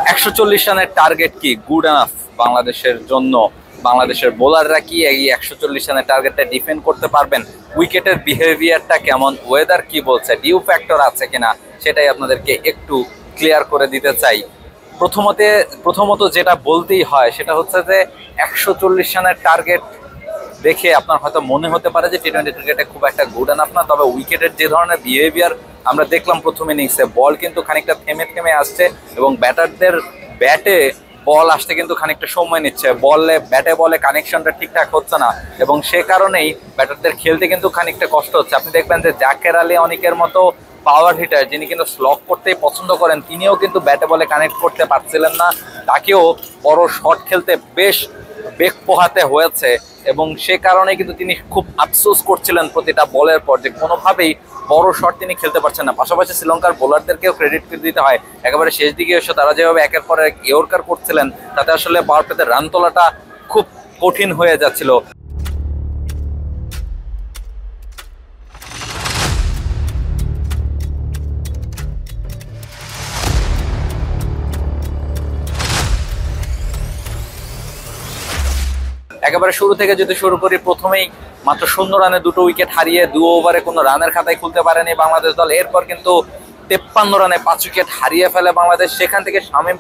140 রানের টার্গেট কি good enough বাংলাদেশের জন্য? বাংলাদেশের বোলাররা কি এই 140 রানের টার্গেটটা ডিফেন্ড করতে পারবেন? উইকেটের বিহেভিয়ারটা কেমন, ওয়েদার কি বলছে, ডিউ ফ্যাক্টর আছে কিনা, সেটাই আপনাদেরকে একটু ক্লিয়ার করে দিতে চাই। প্রথমত যেটা বলতেই হয় সেটা হচ্ছে যে 140 রানের টার্গেট দেখে আপনার হয়তো মনে হতে পারে যে টি-20 ক্রিকেটে খুব একটা গুড এনাফ না, তবে উইকেটের যে ধরনের বিহেভিয়ার আমরা দেখলাম প্রথম ইনিংসে, বল কিন্তু খানিকটা থেমে থেমে আসছে এবং ব্যাটারদের ব্যাটে বল আসতে কিন্তু খানিকটা সময় নিচ্ছে, ব্যাটে বলে কানেকশনটা ঠিকঠাক হচ্ছে না এবং সে কারণেই ব্যাটারদের খেলতে কিন্তু খানিকটা কষ্ট হচ্ছে। আপনি দেখবেন যে জাকের আলী অনেকের মতো পাওয়ার হিটার যিনি কিন্তু স্লগ করতেই পছন্দ করেন, তিনিও কিন্তু ব্যাটে বলে কানেক্ট করতে পারছিলেন না, তাকেও বড় শট খেলতে বেশ বেগ পোহাতে হয়েছে এবং সে কারণে কিন্তু তিনি খুব আফসোস করছিলেন প্রতিটা বলের পর যে কোনোভাবেই বড় শট তিনি খেলতে পারছেন না। পাশাপাশি শ্রীলঙ্কার বোলারদেরকেও ক্রেডিট দিতে হয়, একেবারে শেষ দিকে এসে তারা যেভাবে একের পর এক ইয়র্কার করছিলেন তাতে আসলে পাওয়ার প্লেতে রান তোলাটা খুব কঠিন হয়ে যাচ্ছিল। একেবারে শুরু থেকে যদি শুরু করি, প্রথমেই মাত্র 0 রানে 2টো উইকেট হারিয়ে 2 ওভারে কোনো রানের খাতায় খুলতে পারেনি বাংলাদেশ দল। এরপর কিন্তু 53 রানে 5 উইকেট হারিয়ে ফেলে বাংলাদেশ। সেখান থেকে শামীম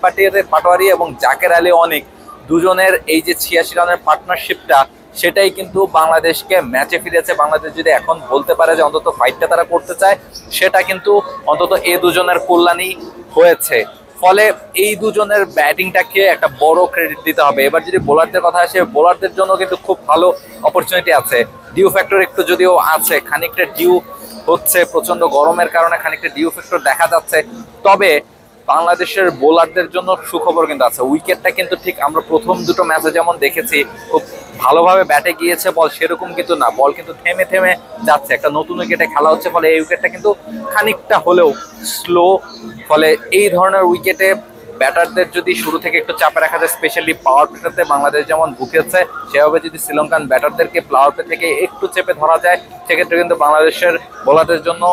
পাটোয়ারি এবং জাকের আলী অনেক দুজনের এই যে 86 রানের পার্টনারশিপটা, সেটাই কিন্তু বাংলাদেশকে ম্যাচে ফিরেছে। বাংলাদেশ যদি এখন বলতে পারে যে অন্তত ফাইটটা তারা করতে চায়, সেটা কিন্তু অন্তত এই দুজনের কল্যাণই হয়েছে। ফলে এই দুজনের ব্যাটিংটাকে একটা বড় ক্রেডিট দিতে হবে। এবার যদি বোলারদের কথা আসে, বোলারদের জন্য কিন্তু খুব ভালো অপরচুনিটি আছে, ডিউ ফ্যাক্টর একটু যদিও আছে, খানিকটা ডিউ হচ্ছে প্রচন্ড গরমের কারণে খানিকটা ডিউ ফ্যাক্টর দেখা যাচ্ছে, তবে বাংলাদেশের বোলারদের জন্য সুখবর কিন্তু আছে। উইকেটটা কিন্তু ঠিক আমরা প্রথম দুটো ম্যাচে যেমন দেখেছি খুব ভালোভাবে ব্যাটে গিয়েছে বল, সেরকম কিন্তু না, বল কিন্তু থেমে থেমে যাচ্ছে। একটা নতুন উইকেটে খেলা হচ্ছে, ফলে এই উইকেটটা কিন্তু খানিকটা হলেও স্লো। ফলে এই ধরনের উইকেটে ব্যাটারদের যদি শুরু থেকে একটু চাপে রাখা যায়, স্পেশালি পাওয়ার প্লেতে বাংলাদেশ যেমন ভুগেছে, সেভাবে যদি শ্রীলঙ্কান ব্যাটারদেরকে পাওয়ার প্লে থেকে একটু চেপে ধরা যায়, সেক্ষেত্রে কিন্তু বাংলাদেশের বোলারদের জন্য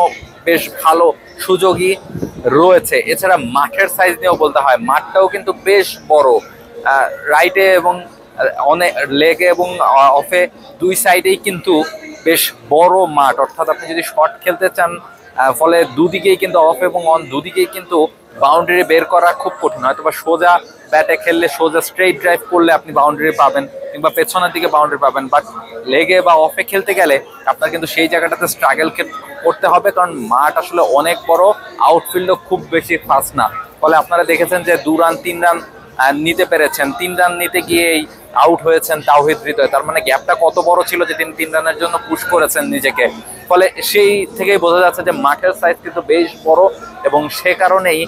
বেশ ভালো সুযোগই রয়েছে। এছাড়া মাঠের সাইজ নিয়েও বলতে হয়, মাঠটাও কিন্তু বেশ বড়, রাইটে এবং অনেক লেগে এবং অফে দুই সাইডেই কিন্তু বেশ বড় মাঠ, অর্থাৎ আপনি যদি শট খেলতে চান, ফলে দুদিকেই কিন্তু অফ এবং অন দুদিকেই কিন্তু বাউন্ডারি বের করা খুব কঠিন। হয়তো বা সোজা ব্যাটে খেললে, সোজা স্ট্রেইট ড্রাইভ করলে আপনি বাউন্ডারি পাবেন কিংবা পেছনের দিকে বাউন্ডারি পাবেন, বাট লেগে বা অফে খেলতে গেলে আপনার কিন্তু সেই জায়গাটাতে স্ট্রাগল করতে হবে, কারণ মাঠ আসলে অনেক বড়, আউটফিল্ডও খুব বেশি ফাস্ট না। ফলে আপনারা দেখেছেন যে 2 রান 3 রান নিতে পেরেছেন, 3 রান নিতে গিয়েই আউট হয়েছেন তাওহিদ হৃদয়। তার মানে গ্যাপটা কত বড় ছিল যে তিনি 3 রানের জন্য পুশ করেছেন নিজেকে। ফলে সেই থেকেই বোঝা যাচ্ছে যে মাঠের সাইজ কিন্তু বেশ বড় এবং সে কারণেই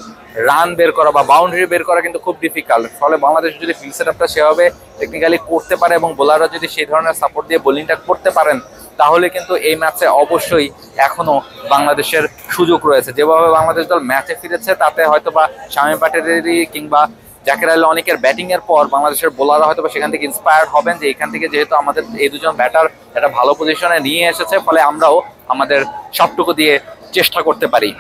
রান বের করা বা বাউন্ডারি বের করা কিন্তু খুব ডিফিকাল্ট। ফলে বাংলাদেশ যদি ফিল্ড সেট আপটা সেভাবে টেকনিক্যালি করতে পারে এবং বোলাররা যদি সেই ধরনের সাপোর্ট দিয়ে বোলিংটা করতে পারেন, তাহলে কিন্তু এই ম্যাচে অবশ্যই এখনো বাংলাদেশের সুযোগ রয়েছে। যেভাবে বাংলাদেশ দল ম্যাচে ফিরেছে, তাতে হয়তো বা শামীম পাটোয়ারি কিংবা জাকের আলী অনেকের ব্যাটিং এর পর বাংলাদেশের বোলাররা হয়তো সেখান থেকে ইন্সপায়ার্ড হবেন যে এখান থেকে যেহেতু আমাদের এই দুজন ব্যাটার একটা ভালো পজিশনে নিয়ে এসেছে, ফলে আমরাও আমাদের সবটুকু দিয়ে চেষ্টা করতে পারি।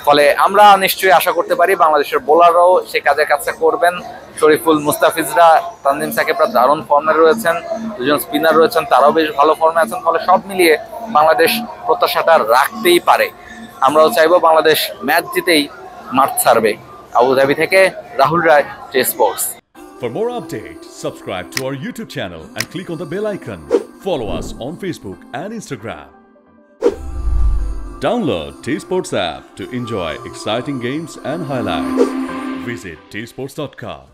ফলে আমরা নিশ্চয়ই আশা করতে পারি বাংলাদেশের বোলাররাও সে কাছে করবেন। শরীফুল, মুস্তাফিজরা, তানজিম সাকিবরা দারুণ ফর্মে রয়েছেন, দুজন স্পিনার রয়েছেন, তারাও বেশ ভালো ফর্মে আছেন। ফলে সব মিলিয়ে বাংলাদেশ প্রত্যাশাটা রাখতেই পারে। আমরাও চাইবো বাংলাদেশ ম্যাচ জিতেই মাঠ ছাড়বে। আবু ধাবি থেকে রাহুল রায়, T Sports. For more updates, subscribe to our YouTube channel and click on the bell icon. Follow us on Facebook and Instagram. Download T Sports app to enjoy exciting games and highlights. Visit tsports.com.